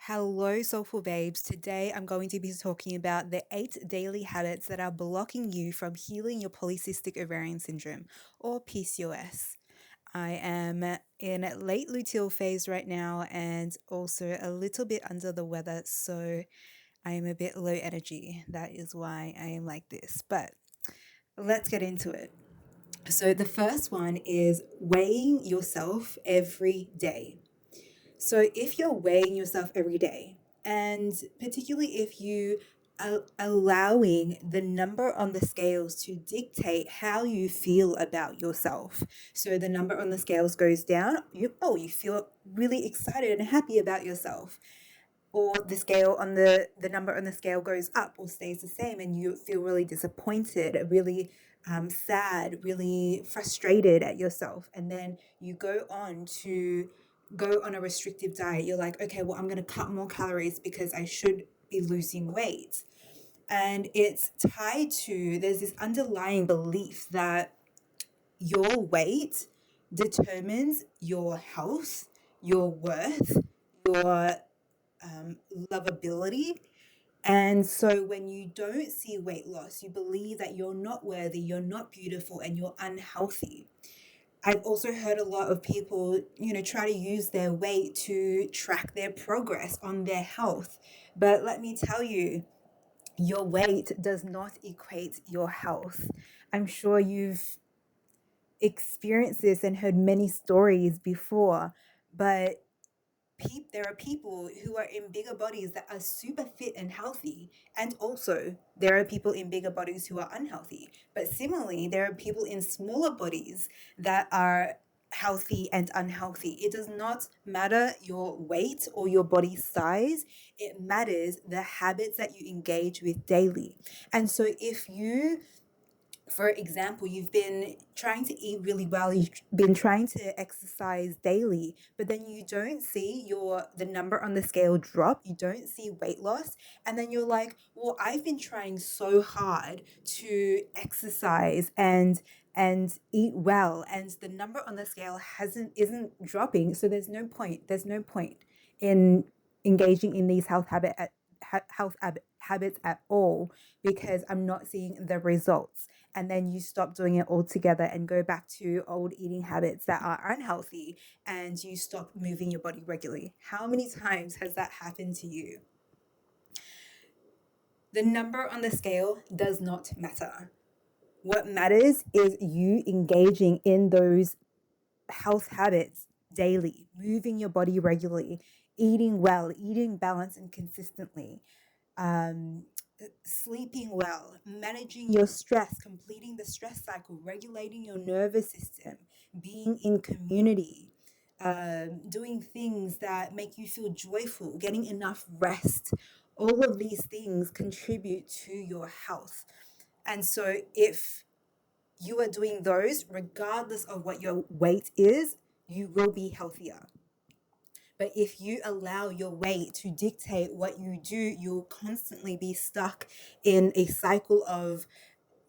Hello, Soulful Babes. Today I'm going to be talking about the 8 daily habits that are blocking you from healing your polycystic ovarian syndrome or PCOS. I am in late luteal phase right now and also a little bit under the weather, so I am a bit low energy. That is why I am like this. But let's get into it. So, the first one is weighing yourself every day. So if you're weighing yourself every day, and particularly if you are allowing the number on the scales to dictate how you feel about yourself. So the number on the scales goes down, you feel really excited and happy about yourself. Or the number on the scale goes up or stays the same, and you feel really disappointed, really sad, really frustrated at yourself. And then you go on a restrictive diet. You're like, okay, well, I'm going to cut more calories because I should be losing weight. And it's tied to, there's this underlying belief that your weight determines your health, your worth, your lovability. And so when you don't see weight loss, you believe that you're not worthy, you're not beautiful, and you're unhealthy. I've also heard a lot of people, try to use their weight to track their progress on their health. But let me tell you, your weight does not equate your health. I'm sure you've experienced this and heard many stories before, but there are people who are in bigger bodies that are super fit and healthy, and also there are people in bigger bodies who are unhealthy. But similarly, there are people in smaller bodies that are healthy and unhealthy. It does not matter your weight or your body size. It matters the habits that you engage with daily. And so if you, for example, you've been trying to eat really well, you've been trying to exercise daily, but then you don't see the number on the scale drop, you don't see weight loss, and then you're like, well, I've been trying so hard to exercise and eat well, and the number on the scale isn't dropping, so there's no point in engaging in these habits at all, because I'm not seeing the results. And then you stop doing it altogether and go back to old eating habits that are unhealthy, and you stop moving your body regularly. How many times has that happened to you? The number on the scale does not matter. What matters is you engaging in those health habits daily, moving your body regularly, eating well, eating balanced and consistently, um, sleeping well, managing your stress, completing the stress cycle, regulating your nervous system, being in community, doing things that make you feel joyful, getting enough rest. All of these things contribute to your health. And so if you are doing those, regardless of what your weight is, you will be healthier. But if you allow your weight to dictate what you do, you'll constantly be stuck in a cycle of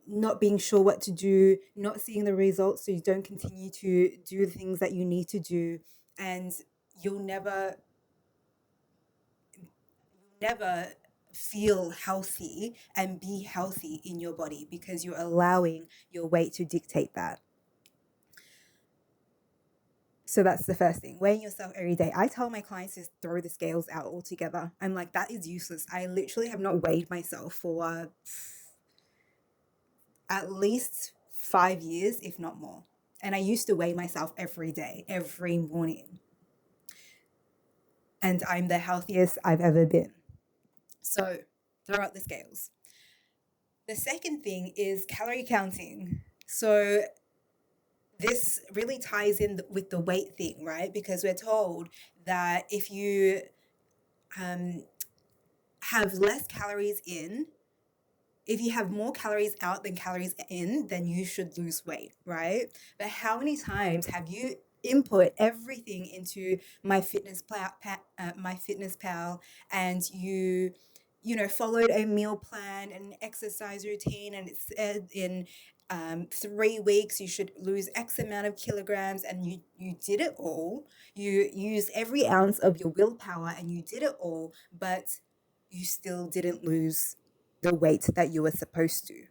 not being sure what to do, not seeing the results, so you don't continue to do the things that you need to do. And you'll never feel healthy and be healthy in your body, because you're allowing your weight to dictate that. So that's the first thing, weighing yourself every day. I tell my clients to throw the scales out altogether. I'm like, that is useless. I literally have not weighed myself for at least 5 years, if not more. And I used to weigh myself every day, every morning. And I'm the healthiest I've ever been. So throw out the scales. The second thing is calorie counting. So this really ties in with the weight thing, right? Because we're told that if you have less calories in, if you have more calories out than calories in, then you should lose weight, right? But how many times have you input everything into my fitness pal, and you followed a meal plan and exercise routine, and it's said in 3 weeks you should lose X amount of kilograms, and you did it all. You used every ounce of your willpower and you did it all, but you still didn't lose the weight that you were supposed to.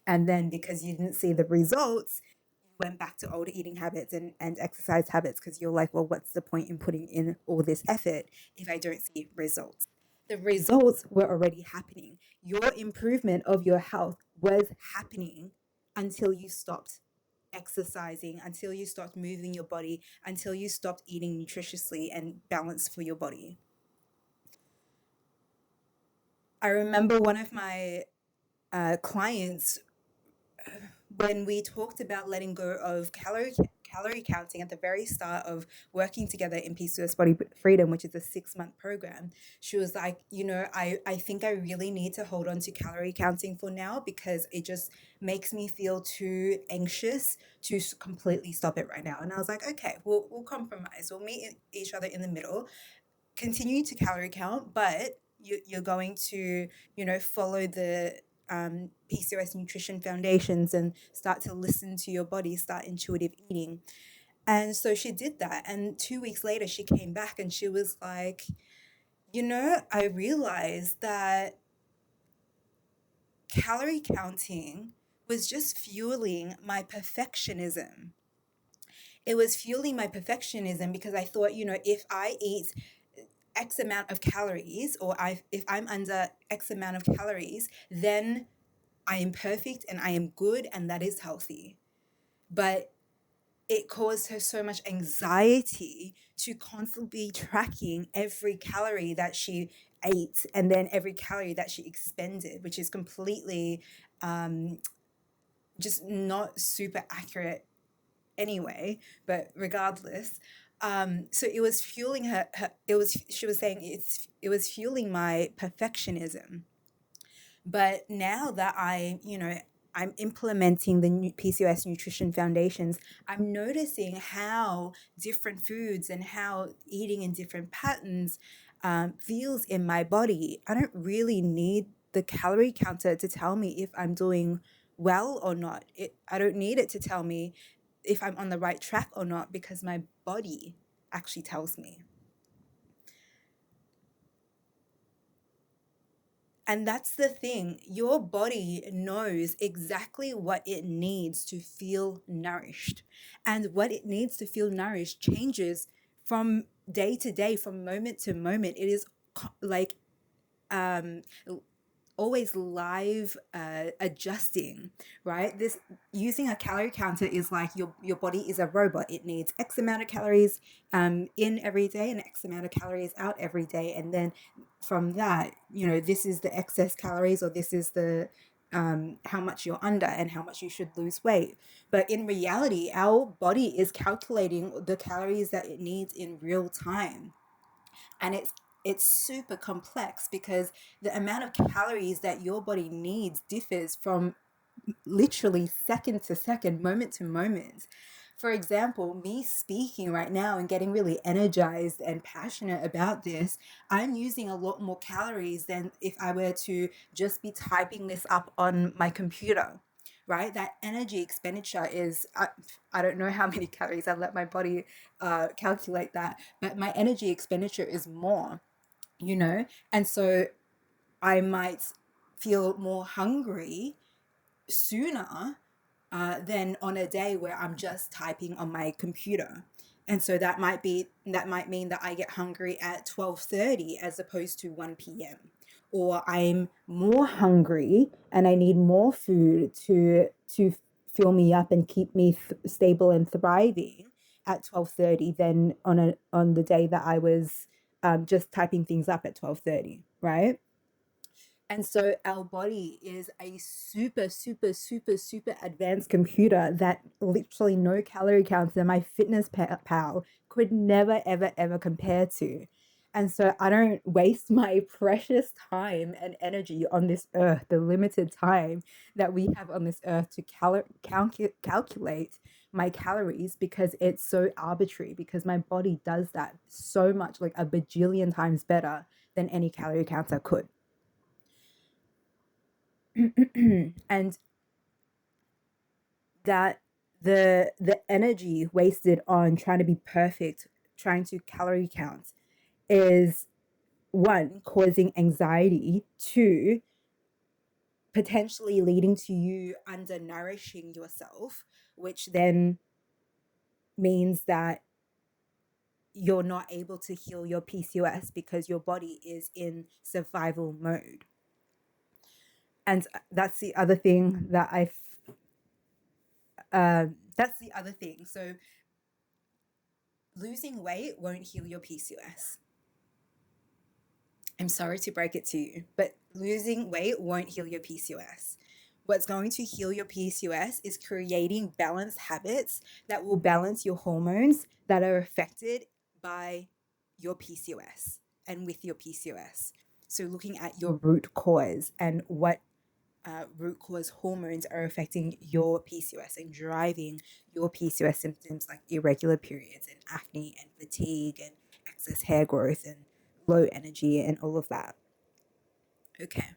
And then because you didn't see the results, you went back to old eating habits and exercise habits, because you're like, well, what's the point in putting in all this effort if I don't see results? The results were already happening. Your improvement of your health was happening until you stopped exercising, until you stopped moving your body, until you stopped eating nutritiously and balanced for your body. I remember one of my clients, when we talked about letting go of calorie counting at the very start of working together in PCOS Body Freedom, which is a 6-month program, she was like, I think I really need to hold on to calorie counting for now, because it just makes me feel too anxious to completely stop it right now. And I was like, okay, we'll compromise. We'll meet each other in the middle, continue to calorie count, but you're going to, follow the PCOS nutrition foundations and start to listen to your body, start intuitive eating. And so she did that. And 2 weeks later, she came back and she was like, I realized that calorie counting was just fueling my perfectionism. It was fueling my perfectionism because I thought, if I eat X amount of calories, or if I'm under X amount of calories, then I am perfect and I am good and that is healthy. But it caused her so much anxiety to constantly be tracking every calorie that she ate and then every calorie that she expended, which is completely just not super accurate anyway, but regardless. So it was fueling she was saying it was fueling my perfectionism. But now that I'm implementing the PCOS nutrition foundations, I'm noticing how different foods and how eating in different patterns feels in my body. I don't really need the calorie counter to tell me if I'm doing well or not. I don't need it to tell me if I'm on the right track or not, because my body actually tells me. And that's the thing. Your body knows exactly what it needs to feel nourished. And what it needs to feel nourished changes from day to day, from moment to moment. It is like um, always live adjusting, right? This using a calorie counter is like your body is a robot. It needs X amount of calories in every day and X amount of calories out every day, and then from that, this is the excess calories, or this is the how much you're under and how much you should lose weight. But in reality, our body is calculating the calories that it needs in real time, and it's super complex because the amount of calories that your body needs differs from literally second to second, moment to moment. For example, me speaking right now and getting really energized and passionate about this, I'm using a lot more calories than if I were to just be typing this up on my computer, right? That energy expenditure is, I don't know how many calories, I let my body calculate that, but my energy expenditure is more, and so I might feel more hungry sooner than on a day where I'm just typing on my computer. And so that might mean that I get hungry at 12:30 as opposed to 1 p.m. Or I'm more hungry and I need more food to fill me up and keep me stable and thriving at 12:30 than on the day that I was just typing things up at 12:30, right? And so our body is a super, super, super, super advanced computer that literally no calorie counter my fitness pal could never, ever, ever compare to. And so I don't waste my precious time and energy on this earth, the limited time that we have on this earth to calculate my calories, because it's so arbitrary, because my body does that so much, like a bajillion times better than any calorie counter could. And that the energy wasted on trying to be perfect, trying to calorie count, is one, causing anxiety, two, potentially leading to you undernourishing yourself, which then means that you're not able to heal your PCOS because your body is in survival mode. And that's the other thing that that's the other thing. So losing weight won't heal your PCOS. I'm sorry to break it to you, but losing weight won't heal your PCOS. What's going to heal your PCOS is creating balanced habits that will balance your hormones that are affected by your PCOS and with your PCOS. So, looking at your root cause and what root cause hormones are affecting your PCOS and driving your PCOS symptoms like irregular periods and acne and fatigue and excess hair growth and low energy and all of that. Okay.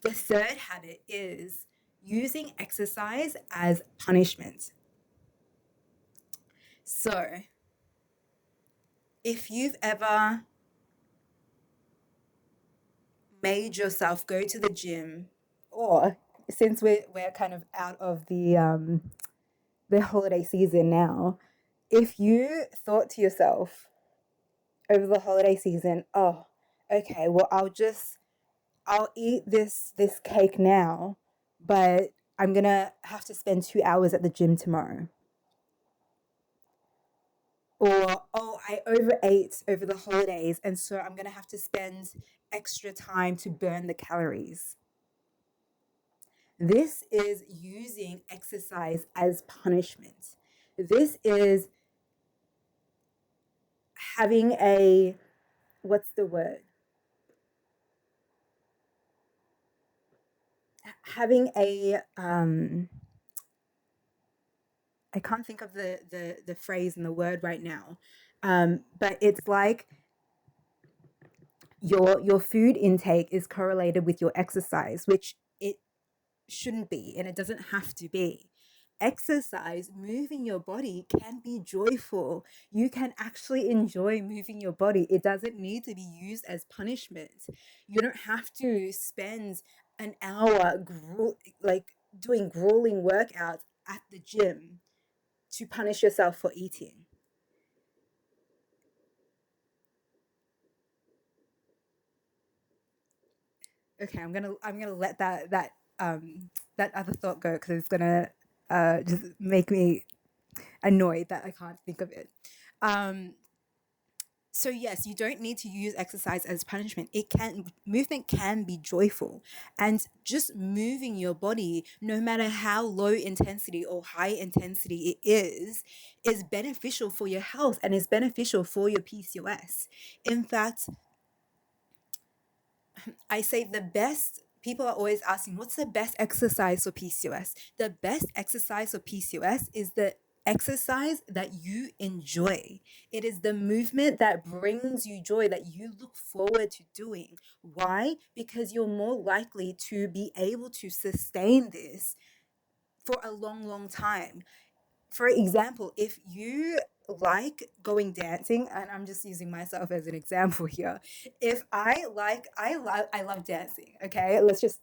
The third habit is using exercise as punishment. So, if you've ever made yourself go to the gym, or since we're kind of out of the holiday season now, if you thought to yourself over the holiday season, oh, okay, well I'll eat this cake now, but I'm gonna have to spend 2 hours at the gym tomorrow. Or, oh, I overate over the holidays, and so I'm gonna have to spend extra time to burn the calories. This is using exercise as punishment. This is having a, what's the word? Having a, I can't think of the phrase and the word right now, but it's like your food intake is correlated with your exercise, which it shouldn't be, and it doesn't have to be. Exercise, moving your body, can be joyful. You can actually enjoy moving your body. It doesn't need to be used as punishment. You don't have to spend an hour like doing grueling workouts at the gym to punish yourself for eating. Okay, I'm gonna let that other thought go because it's gonna just make me annoyed that I can't think of it. Um, so yes, you don't need to use exercise as punishment. Movement can be joyful, and just moving your body, no matter how low intensity or high intensity it is beneficial for your health and is beneficial for your PCOS. In fact, I say the best. People are always asking, what's the best exercise for PCOS? The best exercise for PCOS is the exercise that you enjoy. It is the movement that brings you joy, that you look forward to doing. Why? Because you're more likely to be able to sustain this for a long, long time. For example, if you like going dancing, and I'm just using myself as an example here. If I love dancing. Okay, let's just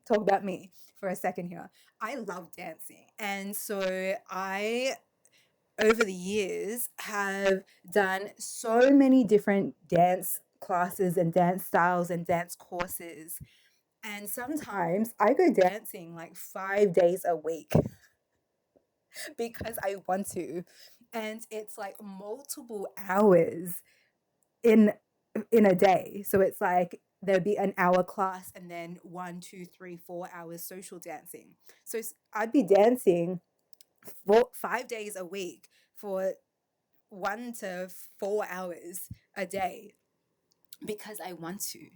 talk about me for a second here. I love dancing, and so I over the years have done so many different dance classes and dance styles and dance courses. And sometimes I go dancing like 5 days a week because I want to. And it's like multiple hours in in a day. So it's like there'd be an hour class and then 1, 2, 3, 4 hours social dancing. So I'd be dancing 5 days a week for 1 to 4 hours a day because I want to.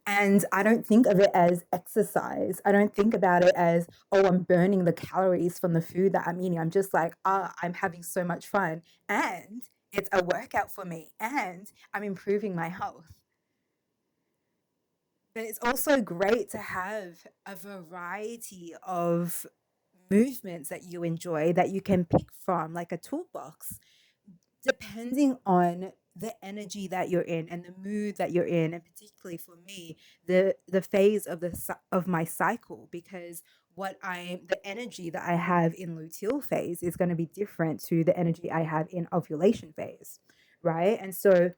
And I don't think of it as exercise. I don't think about it as, oh, I'm burning the calories from the food that I'm eating. I'm just like, I'm having so much fun. And it's a workout for me. And I'm improving my health. But it's also great to have a variety of movements that you enjoy that you can pick from, like a toolbox, depending on the energy that you're in and the mood that you're in, and particularly for me, the phase of of my cycle, because the energy that I have in luteal phase is going to be different to the energy I have in ovulation phase, right? And so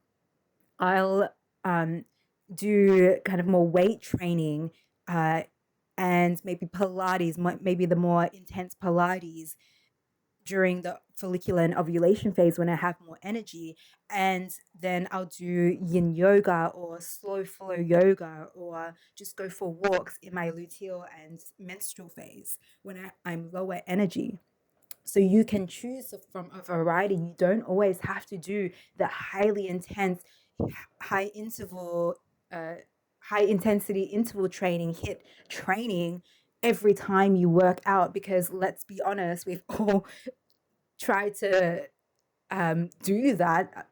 I'll um, do kind of more weight training, uh, and maybe Pilates, maybe the more intense Pilates during the follicular and ovulation phase when I have more energy. And then I'll do yin yoga or slow flow yoga, or just go for walks in my luteal and menstrual phase when I'm lower energy. So you can choose from a variety. You don't always have to do the highly intense, high interval, uh, high intensity interval training, hit training every time you work out, because let's be honest, we've all tried to do that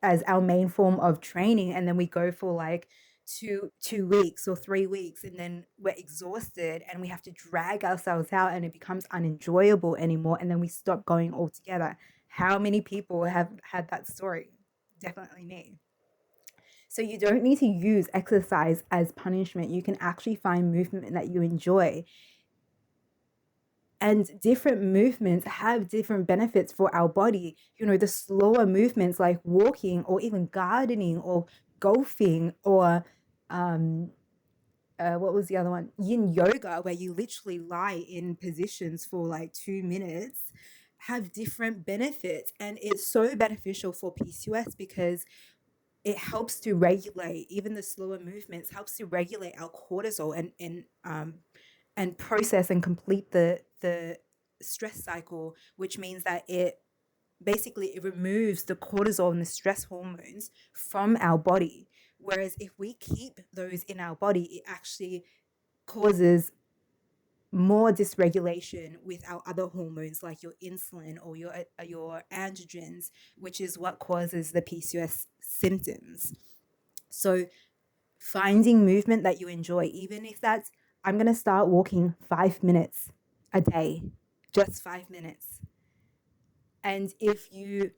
as our main form of training, and then we go for like two weeks or 3 weeks, and then we're exhausted and we have to drag ourselves out, and it becomes unenjoyable anymore, and then we stop going altogether. How many people have had that story? Definitely me. So you don't need to use exercise as punishment. You can actually find movement that you enjoy, and different movements have different benefits for our body. You know, the slower movements like walking or even gardening or golfing, or um what was the other one, yin yoga, where you literally lie in positions for like 2 minutes, have different benefits. And it's so beneficial for PCOS because it helps to regulate, even the slower movements helps to regulate our cortisol, and process and complete the stress cycle, which means that it removes the cortisol and the stress hormones from our body. Whereas if we keep those in our body, it actually causes more dysregulation with our other hormones, like your insulin or your androgens, which is what causes the PCOS symptoms. So finding movement that you enjoy, even if that's, I'm going to start walking 5 minutes a day, just 5 minutes. And if you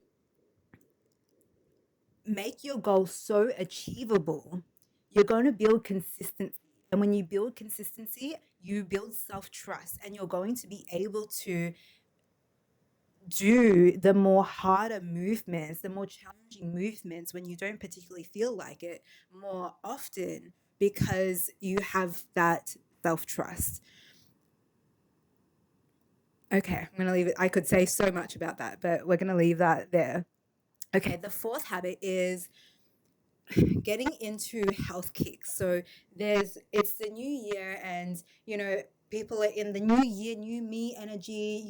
make your goal so achievable, you're going to build consistency. And when you build consistency, you build self trust, and you're going to be able to do the more harder movements, the more challenging movements when you don't particularly feel like it, more often, because you have that self trust. Okay, I'm going to leave it. I could say so much about that, but we're going to leave that there. Okay, the fourth habit is getting into health kicks. So it's the new year, and people are in the new year, new me energy.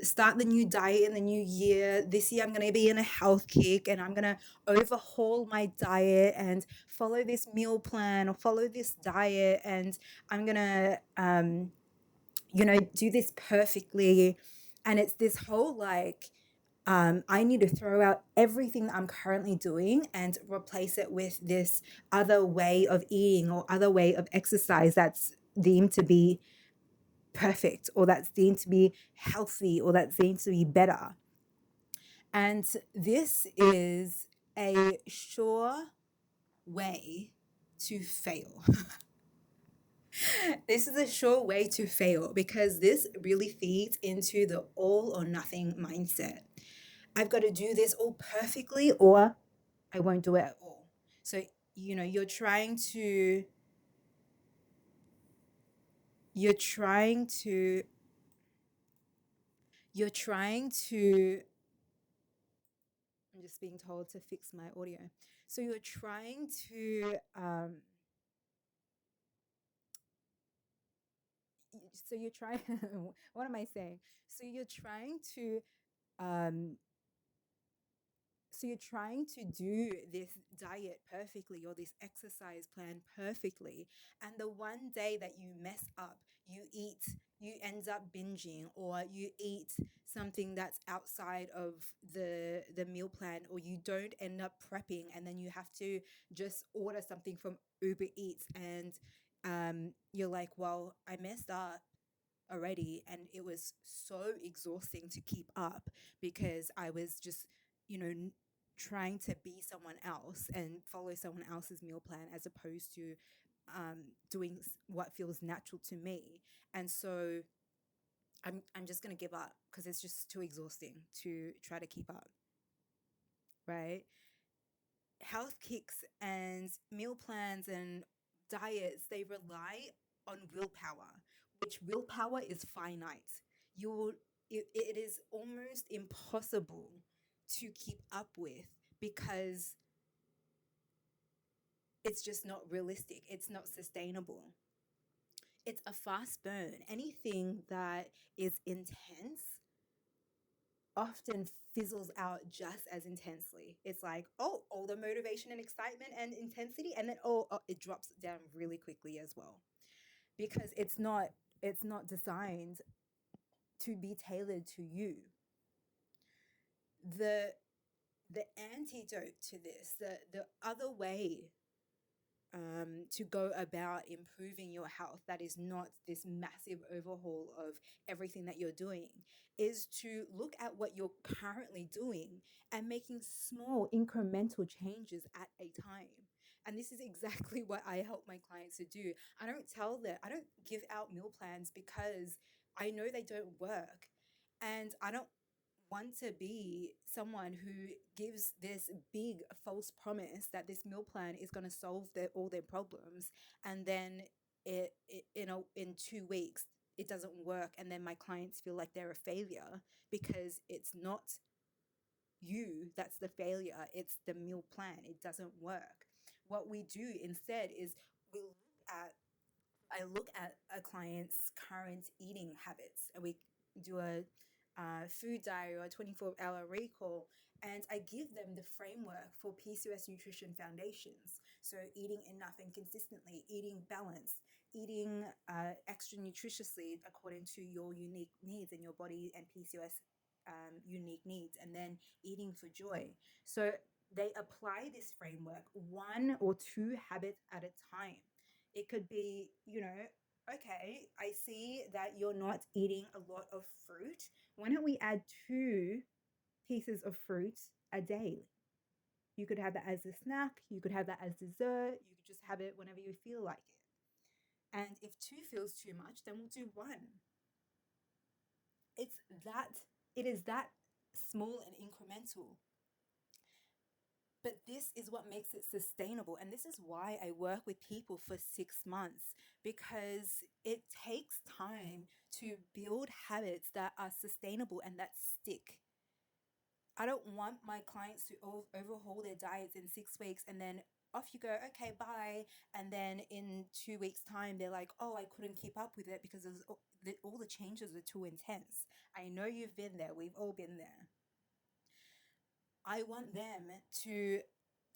Start the new diet in the new year. This year I'm going to be in a health kick, and I'm going to overhaul my diet and follow this meal plan or follow this diet, and I'm going to do this perfectly. And it's this whole like, I need to throw out everything that I'm currently doing and replace it with this other way of eating or other way of exercise that's deemed to be perfect, or that's deemed to be healthy, or that's deemed to be better. And this is a sure way to fail. This is a sure way to fail, because this really feeds into the all or nothing mindset. I've got to do this all perfectly, or I won't do it at all. So, you're trying to, you're trying to, you're trying to, I'm just being told to fix my audio. So you're trying to, so you're trying, what am I saying? So you're trying to, um, So you're trying to do this diet perfectly, or this exercise plan perfectly. And the one day that you mess up, you end up binging, or you eat something that's outside of the meal plan, or you don't end up prepping, and then you have to just order something from Uber Eats, and you're like, well, I messed up. already, and it was so exhausting to keep up because I was just, you know, trying to be someone else and follow someone else's meal plan as opposed to doing what feels natural to me. And so I'm just gonna give up because it's just too exhausting to try to keep up, right? Health kicks and meal plans and diets, they rely on willpower, which willpower is finite. You'll it is almost impossible to keep up with because it's just not realistic. It's not sustainable. It's a fast burn. Anything that is intense often fizzles out just as intensely. It's like, oh, all the motivation and excitement and intensity, and then it drops down really quickly as well. Because it's not designed to be tailored to you. The the antidote to this, the other way to go about improving your health that is not this massive overhaul of everything that you're doing is to look at what you're currently doing and making small incremental changes at a time. And this is exactly what I help my clients to do. I don't give out meal plans because I know they don't work. And I don't want to be someone who gives this big false promise that this meal plan is going to solve all their problems, and then in 2 weeks it doesn't work, and then my clients feel like they're a failure because it's not you that's the failure, it's the meal plan. It doesn't work. What we do instead is we look at I look at a client's current eating habits, and we do a food diary or a 24-hour recall, and I give them the framework for PCOS nutrition foundations. So, eating enough and consistently, eating balanced, eating extra nutritiously according to your unique needs and your body and PCOS unique needs, and then eating for joy. So, they apply this framework one or two habits at a time. It could be, okay, I see that you're not eating a lot of fruit. Why don't we add 2 pieces of fruit a day? You could have that as a snack, you could have that as dessert, you could just have it whenever you feel like it. And if 2 feels too much, then we'll do 1. It's that, it is that small and incremental. But this is what makes it sustainable. And this is why I work with people for 6 months, because it takes time to build habits that are sustainable and that stick. I don't want my clients to overhaul their diets in 6 weeks and then off you go, okay, bye. And then in 2 weeks' time, they're like, oh, I couldn't keep up with it because all the changes are too intense. I know you've been there. We've all been there. I want them to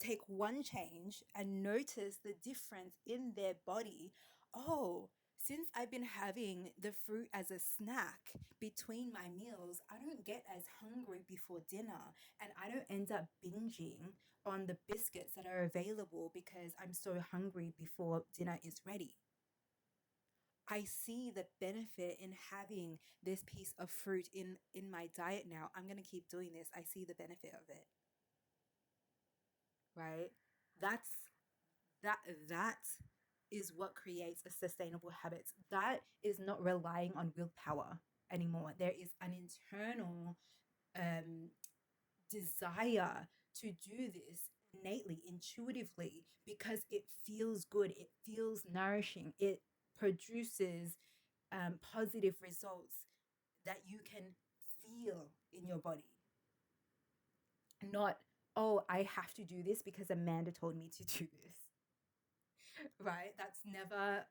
take one change and notice the difference in their body. Oh, since I've been having the fruit as a snack between my meals, I don't get as hungry before dinner, and I don't end up binging on the biscuits that are available because I'm so hungry before dinner is ready. I see the benefit in having this piece of fruit in my diet now. I'm going to keep doing this. I see the benefit of it, right? That's that is what creates a sustainable habit. That is not relying on willpower anymore. There is an internal um, desire to do this innately, intuitively, because it feels good, it feels nourishing, it produces positive results that you can feel in your body. Not, oh, I have to do this because Amanda told me to do this. Right? That's never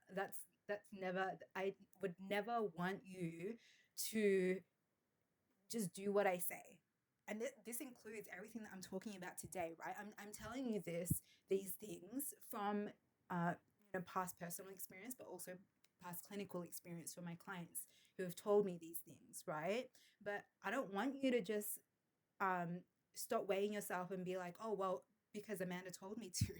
I would never want you to just do what I say. And this includes everything that I'm talking about today, right? I'm telling you these things from past personal experience, but also past clinical experience from my clients who have told me these things, right? But I don't want you to just stop weighing yourself and be like, oh, well, because Amanda told me to.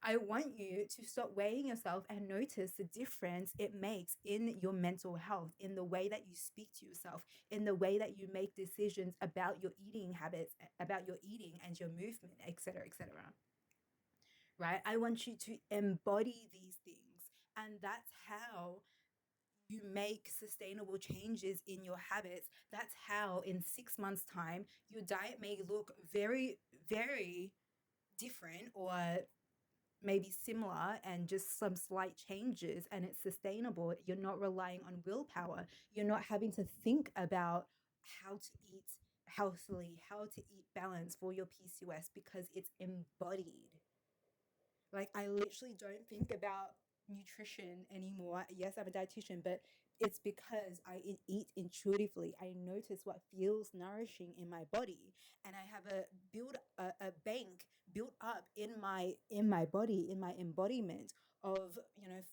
I want you to stop weighing yourself and notice the difference it makes in your mental health, in the way that you speak to yourself, in the way that you make decisions about your eating habits, about your eating and your movement, etc., etc. Right? I want you to embody these things. And that's how you make sustainable changes in your habits. That's how in 6 months' time, your diet may look very, very different, or maybe similar, and just some slight changes, and it's sustainable. You're not relying on willpower. You're not having to think about how to eat healthily, how to eat balance for your PCOS, because it's embodied. Like, I literally don't think about nutrition anymore. Yes, I'm a dietitian, but it's because I eat intuitively. I notice what feels nourishing in my body, and I have a bank built up in my body, in my embodiment of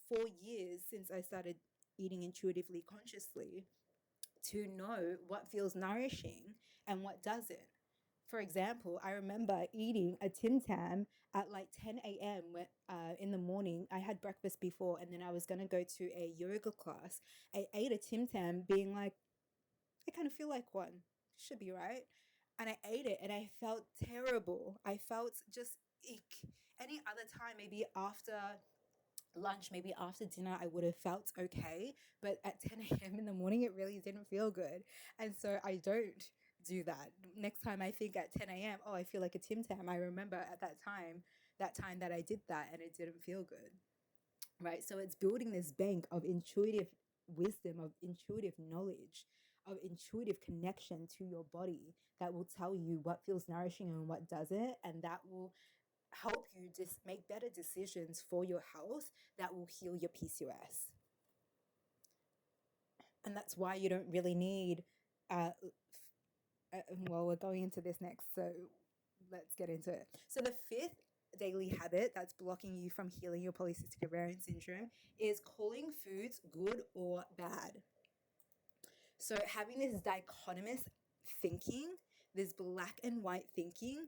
4 years since I started eating intuitively, consciously, to know what feels nourishing and what doesn't. For example, I remember eating a Tim Tam at like 10 a.m. In the morning. I had breakfast before, and then I was going to go to a yoga class. I ate a Tim Tam being like, I kind of feel like one. Should be right. And I ate it and I felt terrible. I felt just ick. Any other time, maybe after lunch, maybe after dinner, I would have felt okay. But at 10 a.m. in the morning, it really didn't feel good. And so I don't do that. Next time I think at 10 a.m., oh, I feel like a Tim Tam, I remember at that time that I did that and it didn't feel good. Right. So it's building this bank of intuitive wisdom, of intuitive knowledge, of intuitive connection to your body that will tell you what feels nourishing and what doesn't. And that will help you just make better decisions for your health that will heal your PCOS. And that's why you don't really need, well, we're going into this next, so let's get into it. So the fifth daily habit that's blocking you from healing your polycystic ovarian syndrome is calling foods good or bad. So having this dichotomous thinking, this black and white thinking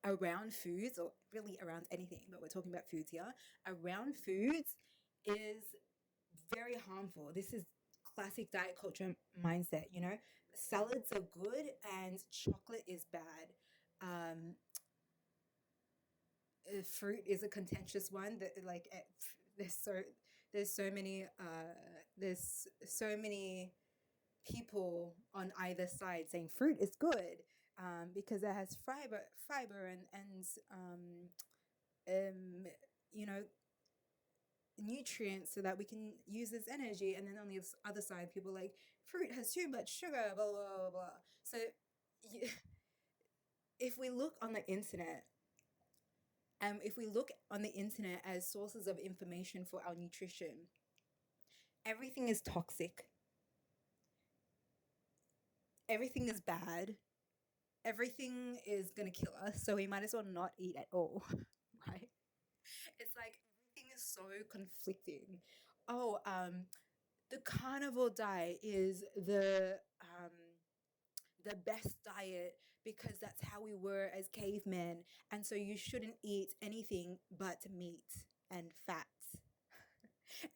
around foods, or really around anything, but we're talking about foods here, around foods is very harmful. This is classic diet culture mindset, Salads are good and chocolate is bad. Fruit is a contentious one that, like, there's so there's so many there's so many people on either side saying fruit is good, because it has fiber and you know nutrients so that we can use as energy. And then on the other side, people are like, fruit has too much sugar, blah blah blah blah. So if we look on the internet, if we look on the internet as sources of information for our nutrition, everything is toxic, everything is bad, everything is gonna kill us, so we might as well not eat at all. Right? It's like everything is so conflicting. Oh, the carnivore diet is the best diet because that's how we were as cavemen, and so you shouldn't eat anything but meat and fats.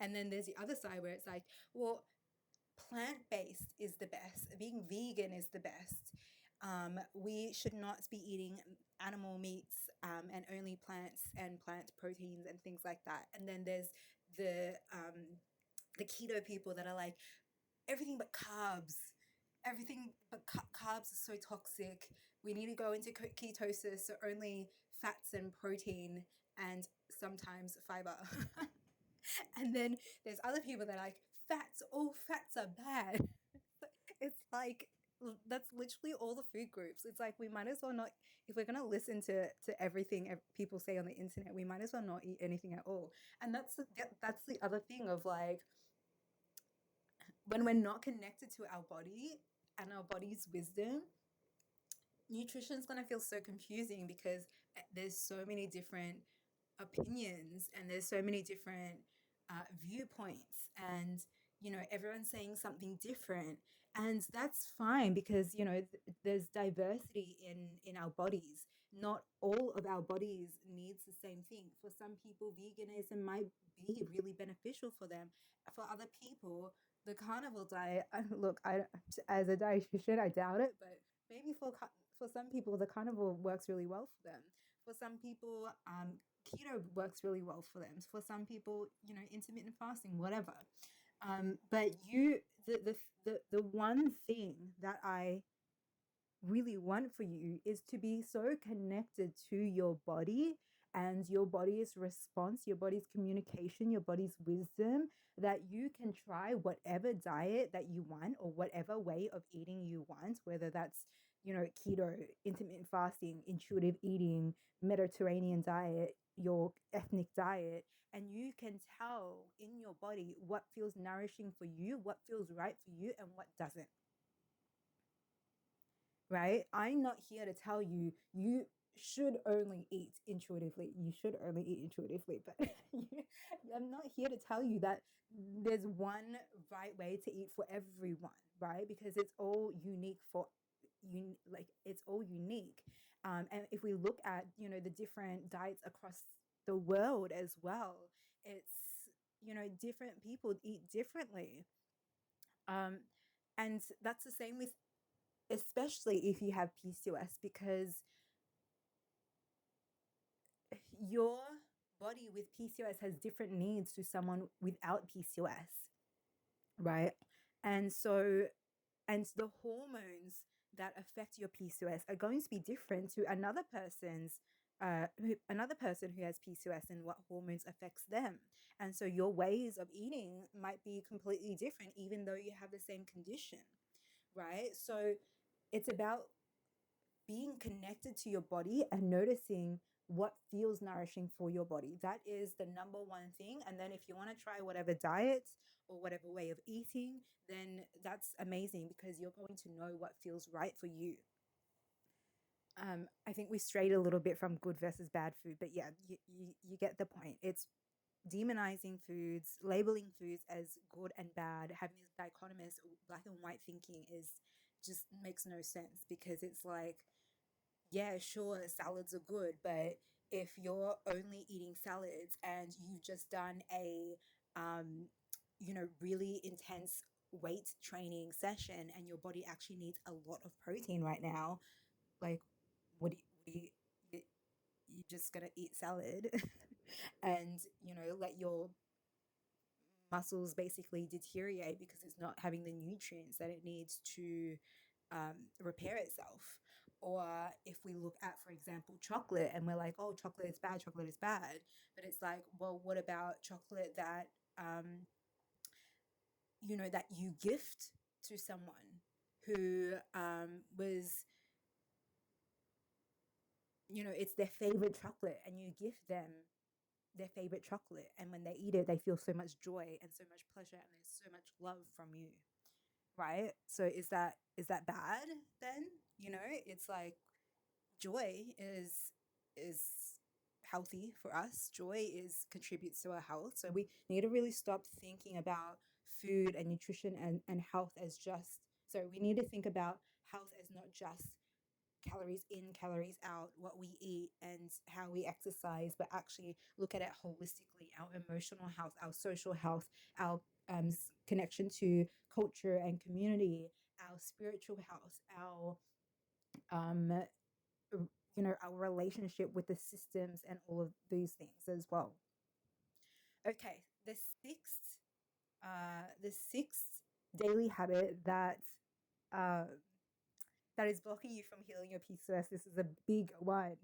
And then there's the other side where it's like, well, plant-based is the best, being vegan is the best. We should not be eating animal meats, and only plants and plant proteins and things like that. And then there's the keto people that are like, everything but carbs. Everything but carbs are so toxic. We need to go into ketosis, so only fats and protein and sometimes fiber. And then there's other people that are like, fats, all fats are bad. It's like, that's literally all the food groups. It's like, we might as well not, if we're going to listen to everything people say on the internet, we might as well not eat anything at all. And that's the other thing of like, when we're not connected to our body and our body's wisdom, nutrition is going to feel so confusing because there's so many different opinions and there's so many different viewpoints, and everyone's saying something different, and that's fine because there's diversity in our bodies. not all of our bodies needs the same thing. For some people, veganism might be really beneficial for them. For other people, the carnivore diet, look, I as a dietitian, I doubt it, but maybe for some people, the carnivore works really well for them. For some people, keto works really well for them. For some people, intermittent fasting, whatever. But the one thing that I really want for you is to be so connected to your body and your body's response, your body's communication, your body's wisdom, that you can try whatever diet that you want or whatever way of eating you want, whether that's, keto, intermittent fasting, intuitive eating, Mediterranean diet, your ethnic diet, and you can tell in your body what feels nourishing for you, what feels right for you, and what doesn't. Right? I'm not here to tell you you should only eat intuitively. You should only eat intuitively, but I'm not here to tell you that there's one right way to eat for everyone, right? Because it's all unique for you, like it's all unique. And if we look at, the different diets across the world as well, it's, different people eat differently. Um, and that's the same with, especially if you have PCOS, because your body with PCOS has different needs to someone without PCOS, right? And so, and the hormones that affect your PCOS are going to be different to another person who has PCOS, and what hormones affects them. And so your ways of eating might be completely different, even though you have the same condition, right? So it's about being connected to your body and noticing what feels nourishing for your body. That is the number one thing. And then if you want to try whatever diet or whatever way of eating, then that's amazing, because you're going to know what feels right for you. I think we strayed a little bit from good versus bad food, but yeah, you get the point. It's demonizing foods, labeling foods as good and bad, having this dichotomous black and white thinking is just makes no sense, because it's like, yeah, sure, salads are good, but if you're only eating salads and you've just done a, um, really intense weight training session and your body actually needs a lot of protein right now, like, you, you're just gonna eat salad and, let your muscles basically deteriorate because it's not having the nutrients that it needs to repair itself. Or if we look at, for example, chocolate, and we're like, oh, chocolate is bad. But it's like, well, what about chocolate that, that you gift to someone who was, it's their favorite chocolate, and you gift them their favorite chocolate. And when they eat it, they feel so much joy and so much pleasure, and there's so much love from you. Right? So is that bad then? It's like joy is healthy for us. Joy is contributes to our health. So we need to really stop thinking about food and nutrition and health as just, so we need to think about health as not just calories in, calories out, what we eat and how we exercise, but actually look at it holistically, our emotional health, our social health, our connection to culture and community, our spiritual health, our um, our relationship with the systems and all of these things as well. Okay, the sixth daily habit uh, that is blocking you from healing your PCOS. This is a big one.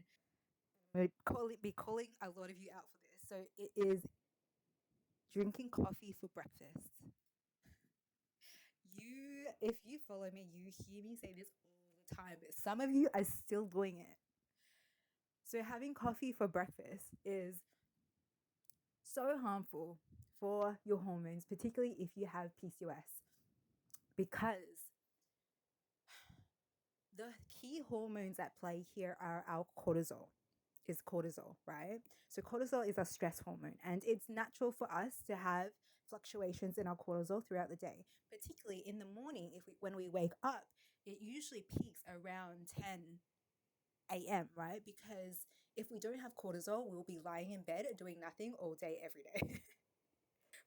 Be calling a lot of you out for this. So it is drinking coffee for breakfast. If you follow me, you hear me say this all the time, but some of you are still doing it. So having coffee for breakfast is so harmful for your hormones, particularly if you have PCOS, because the key hormones at play here are our cortisol, right? So cortisol is a stress hormone, and it's natural for us to have fluctuations in our cortisol throughout the day, particularly in the morning. When we wake up, it usually peaks around 10. a.m., right? Because if we don't have cortisol, we'll be lying in bed doing nothing all day, every day,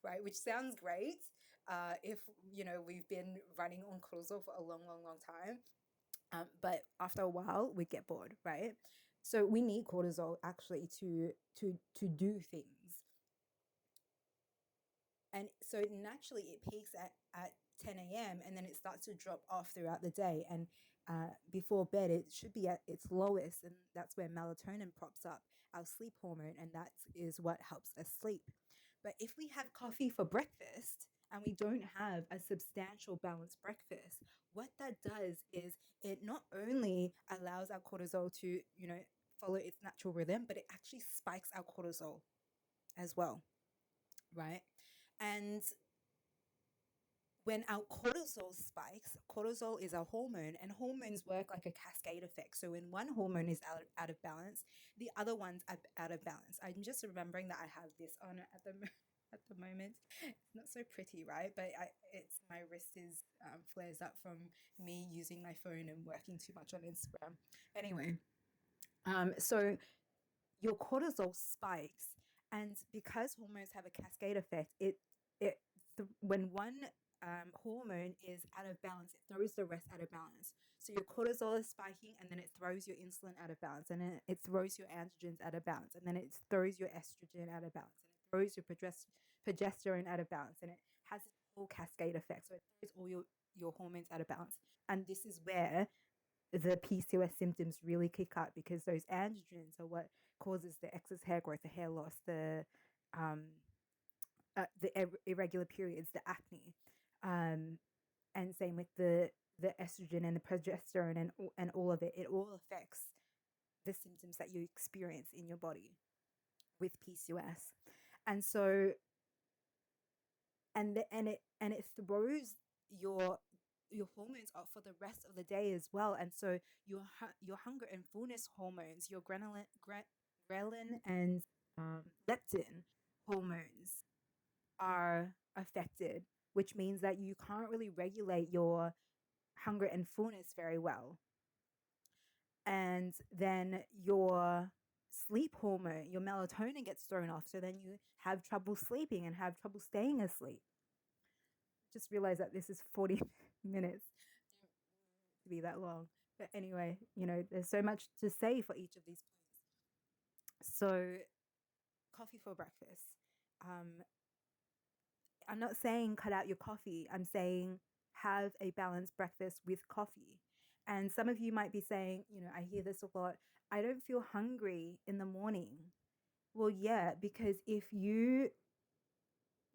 right? Which sounds great if, we've been running on cortisol for a long, long, long time. But after a while, we get bored, right? So we need cortisol actually to do things. And so naturally it peaks at 10 a.m. and then it starts to drop off throughout the day. And before bed, it should be at its lowest. And that's where melatonin props up, our sleep hormone. And that is what helps us sleep. But if we have coffee for breakfast and we don't have a substantial balanced breakfast, what that does is it not only allows our cortisol to, follow its natural rhythm, but it actually spikes our cortisol as well, right? And when our cortisol spikes, cortisol is a hormone, and hormones work like a cascade effect. So when one hormone is out of balance, the other one's out of balance. I'm just remembering that I have this on at the at the moment. It's not so pretty, right? But it's my wrist is flares up from me using my phone and working too much on Instagram. Anyway, so your cortisol spikes, and because hormones have a cascade effect, when one hormone is out of balance, it throws the rest out of balance. So your cortisol is spiking, and then it throws your insulin out of balance, and then it throws your androgens out of balance, and then it throws your estrogen out of balance, and it throws your progesterone out of balance, and it has this whole cascade effect. So it throws all your hormones out of balance, and this is where the PCOS symptoms really kick up, because those androgens are what causes the excess hair growth, the hair loss, um, irregular periods, the acne, um, and same with the estrogen and the progesterone and all of it. It all affects the symptoms that you experience in your body with PCOS, and so and it throws your your hormones off for the rest of the day as well. And so your hunger and fullness hormones, your ghrelin and leptin hormones are affected, which means that you can't really regulate your hunger and fullness very well. And then your sleep hormone, your melatonin, gets thrown off. So then you have trouble sleeping and have trouble staying asleep. Just realized that this is 40 minutes to be that long. But anyway, there's so much to say for each of these points. So, coffee for breakfast. Um, I'm not saying cut out your coffee. I'm saying have a balanced breakfast with coffee. And some of you might be saying, I hear this a lot. I don't feel hungry in the morning. Well, yeah, because if you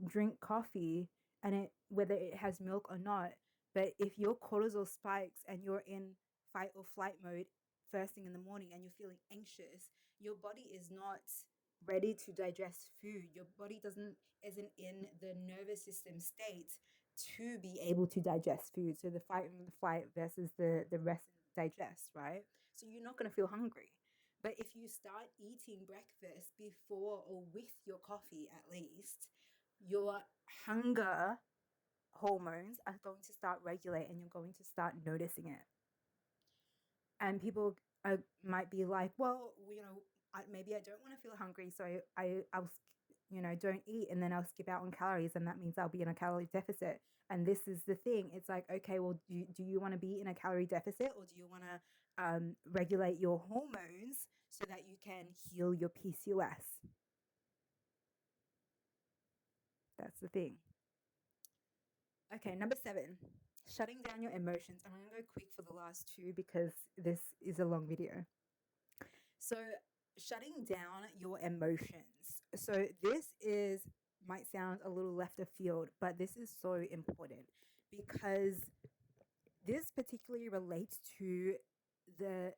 drink coffee and whether it has milk or not, but if your cortisol spikes and you're in fight or flight mode first thing in the morning and you're feeling anxious, your body is not ready to digest food. Your body isn't in the nervous system state to be able to digest food. So the fight and the flight versus the rest and digest, right? So you're not going to feel hungry. But if you start eating breakfast before or with your coffee, at least, your hunger hormones are going to start regulating, and you're going to start noticing it. And people might be like, well, maybe I don't want to feel hungry, so I'll don't eat, and then I'll skip out on calories, and that means I'll be in a calorie deficit. And this is the thing. It's like, okay, well, do you want to be in a calorie deficit, or do you want to regulate your hormones so that you can heal your PCOS? That's the thing. Okay, number 7, shutting down your emotions. I'm going to go quick for the last two because this is a long video. So, shutting down your emotions. So, might sound a little left of field, but this is so important because this particularly relates to the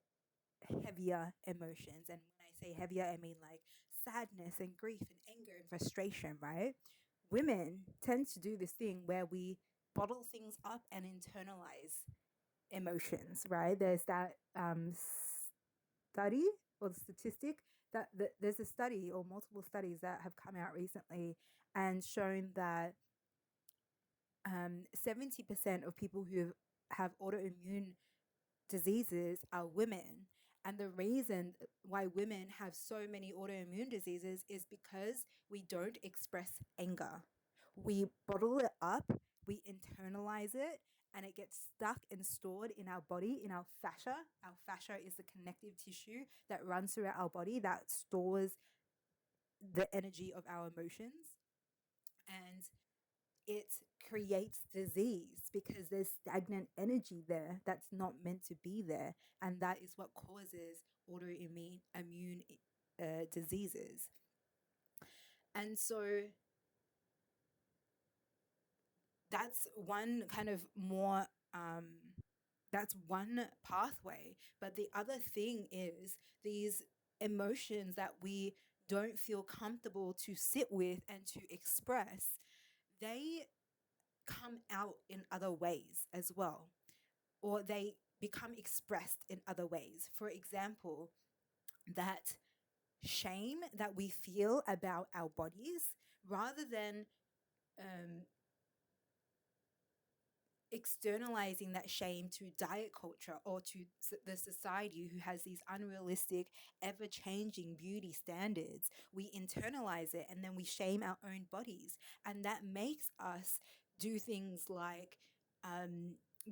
heavier emotions. And when I say heavier, I mean like sadness and grief and anger and frustration, right? Women tend to do this thing where we bottle things up and internalize emotions, right? There's that study or the statistic that there's a study or multiple studies that have come out recently and shown that 70% of people who have autoimmune diseases are women, And the reason why women have so many autoimmune diseases is because we don't express anger. We bottle it up, we internalize it, and it gets stuck and stored in our body, in our fascia. Our fascia is the connective tissue that runs throughout our body that stores the energy of our emotions. And it creates disease because there's stagnant energy there that's not meant to be there. And that is what causes autoimmune immune diseases. And so that's one kind of more, that's one pathway. But the other thing is these emotions that we don't feel comfortable to sit with and to express, they come out in other ways as well, or they become expressed in other ways. For example, that shame that we feel about our bodies, rather than um, externalizing that shame to diet culture or to the society who has these unrealistic, ever changing beauty standards, we internalize it and then we shame our own bodies. And that makes us do things like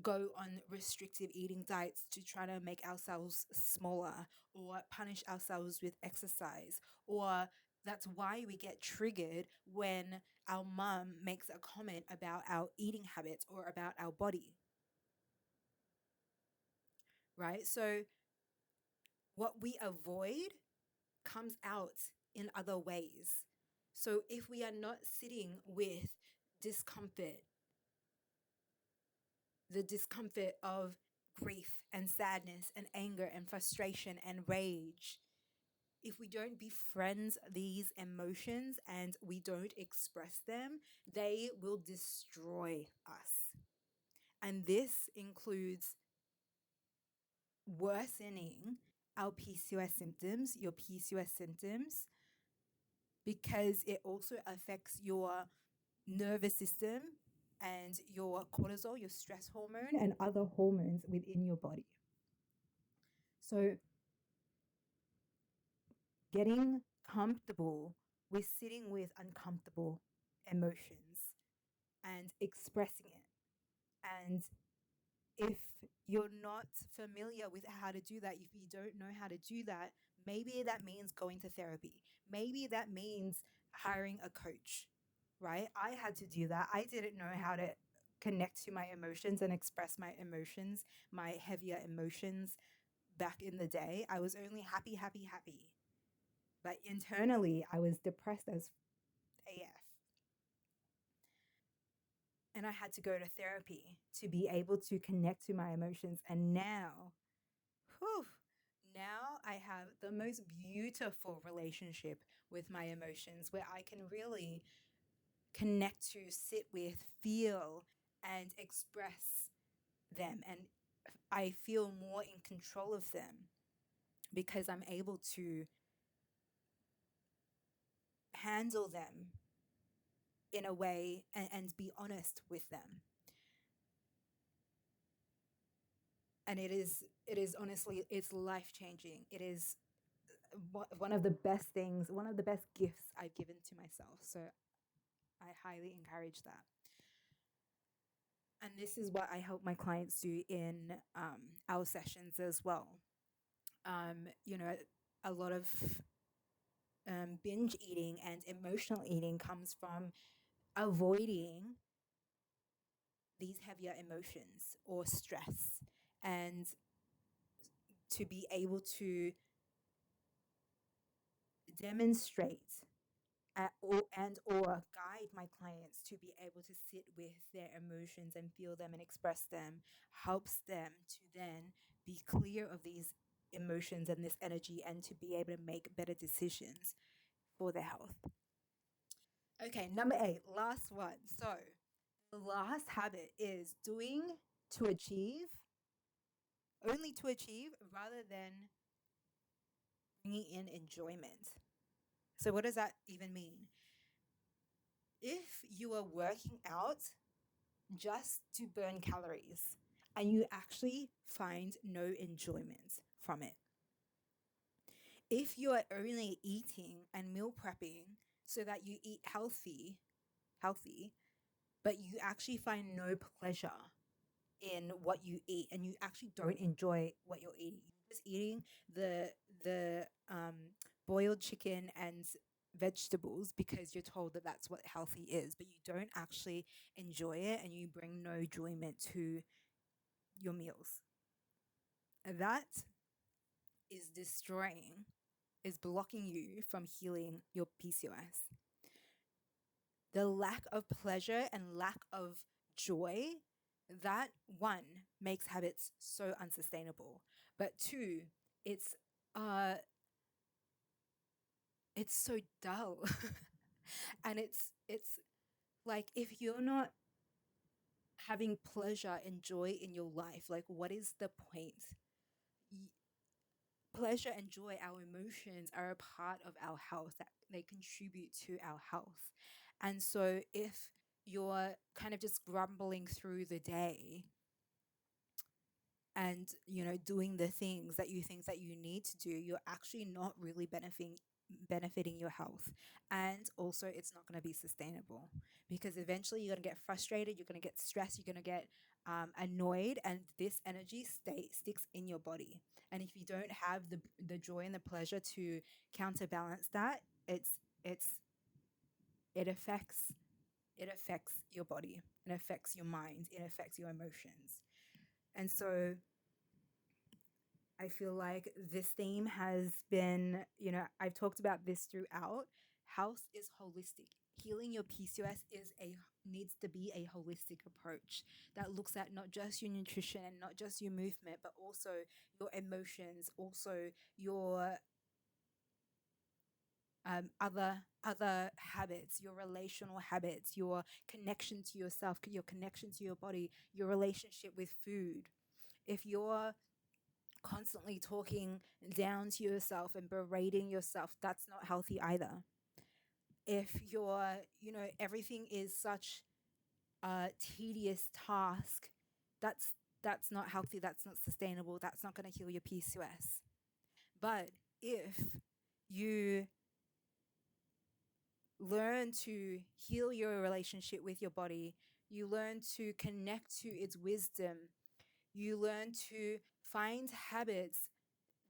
go on restrictive eating diets to try to make ourselves smaller, or punish ourselves with exercise, or that's why we get triggered when our mum makes a comment about our eating habits or about our body, right? So what we avoid comes out in other ways. So if we are not sitting with discomfort, the discomfort of grief and sadness and anger and frustration and rage, if we don't befriend these emotions and we don't express them, they will destroy us. And this includes worsening our PCOS symptoms, your PCOS symptoms, because it also affects your nervous system and your cortisol, your stress hormone, and other hormones within your body. So getting comfortable with sitting with uncomfortable emotions and expressing it. And if you're not familiar with how to do that, if you don't know how to do that, maybe that means going to therapy. Maybe that means hiring a coach, right? I had to do that. I didn't know how to connect to my emotions and express my emotions, my heavier emotions back in the day. I was only happy, happy, happy. But internally, I was depressed as AF. And I had to go to therapy to be able to connect to my emotions. And now, whew, now I have the most beautiful relationship with my emotions, where I can really connect to, sit with, feel, and express them. And I feel more in control of them because I'm able to handle them in a way and be honest with them. And it is honestly, it's life changing. It is one of the best things, one of the best gifts I've given to myself. So I highly encourage that. And this is what I help my clients do in our sessions as well. You know, a lot of binge eating and emotional eating comes from avoiding these heavier emotions or stress, and to be able to demonstrate or guide my clients to be able to sit with their emotions and feel them and express them, helps them to then be clear of these emotions and this energy and to be able to make better decisions for their health. Okay, number 8, last one. So the last habit is doing to achieve, only to achieve, rather than bringing in enjoyment. So what does that even mean? If you are working out just to burn calories and you actually find no enjoyment from it, If you're only eating and meal prepping so that you eat healthy, but you actually find no pleasure in what you eat and you actually don't enjoy what you're eating. You're just eating the boiled chicken and vegetables because you're told that that's what healthy is, but you don't actually enjoy it and you bring no enjoyment to your meals. That is is blocking you from healing your PCOS. The lack of pleasure and lack of joy, that one makes habits so unsustainable. But two, it's uh it's so dull. And it's like if you're not having pleasure and joy in your life, like what is the point? Pleasure and joy, our emotions are a part of our health, that they contribute to our health. And so if you're kind of just grumbling through the day and doing the things that you think that you need to do, you're actually not really benefiting your health. And also it's not going to be sustainable, because eventually you're going to get frustrated, you're going to get stressed, you're going to get annoyed, and this energy sticks in your body. And if you don't have the joy and the pleasure to counterbalance that, it affects your body, it affects your mind, it affects your emotions. And so I feel like this theme has been, I've talked about this throughout. Health is holistic. Healing your PCOS needs to be a holistic approach that looks at not just your nutrition and not just your movement, but also your emotions, also your other habits, your relational habits, your connection to yourself, your connection to your body, your relationship with food. If you're constantly talking down to yourself and berating yourself, that's not healthy either. If everything is such a tedious task, that's not healthy, that's not sustainable, that's not going to heal your PCOS. But if you learn to heal your relationship with your body, you learn to connect to its wisdom, you learn to find habits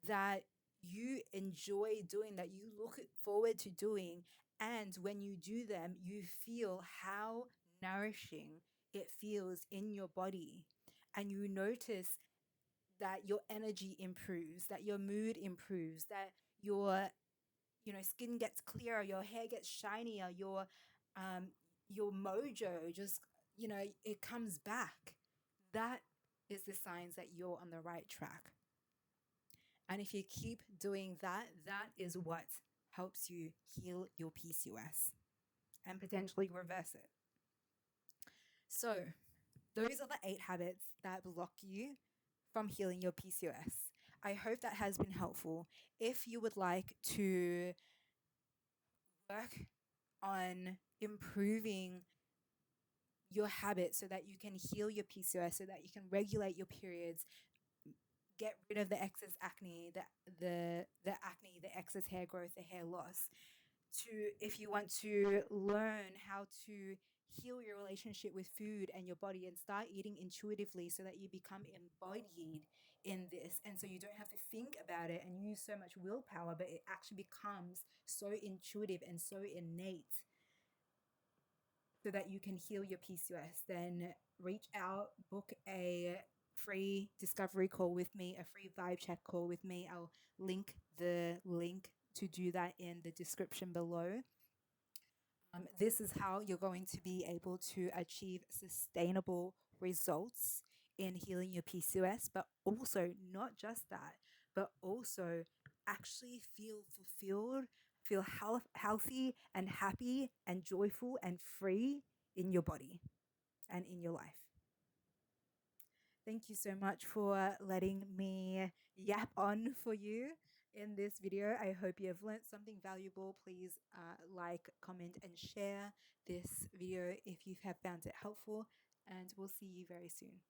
that you enjoy doing, that you look forward to doing. And when you do them, you feel how nourishing it feels in your body. And you notice that your energy improves, that your mood improves, that your skin gets clearer, your hair gets shinier, um your mojo just it comes back. That is the signs that you're on the right track. And if you keep doing that, that is what helps you heal your PCOS and potentially reverse it. So, those are the 8 habits that block you from healing your PCOS. I hope that has been helpful. If you would like to work on improving your habits so that you can heal your PCOS, so that you can regulate your periods, get rid of the excess acne, the acne, the excess hair growth, the hair loss, if you want to learn how to heal your relationship with food and your body and start eating intuitively so that you become embodied in this, and so you don't have to think about it and use so much willpower, but it actually becomes so intuitive and so innate, so that you can heal your PCOS, then reach out, book a free discovery call with me, a free vibe check call with me. I'll link the link to do that in the description below. This is how you're going to be able to achieve sustainable results in healing your PCOS, but also not just that, but also actually feel fulfilled, feel healthy and happy and joyful and free in your body and in your life. Thank you so much for letting me yap on for you in this video. I hope you have learned something valuable. Please like, comment, and share this video if you have found it helpful, and we'll see you very soon.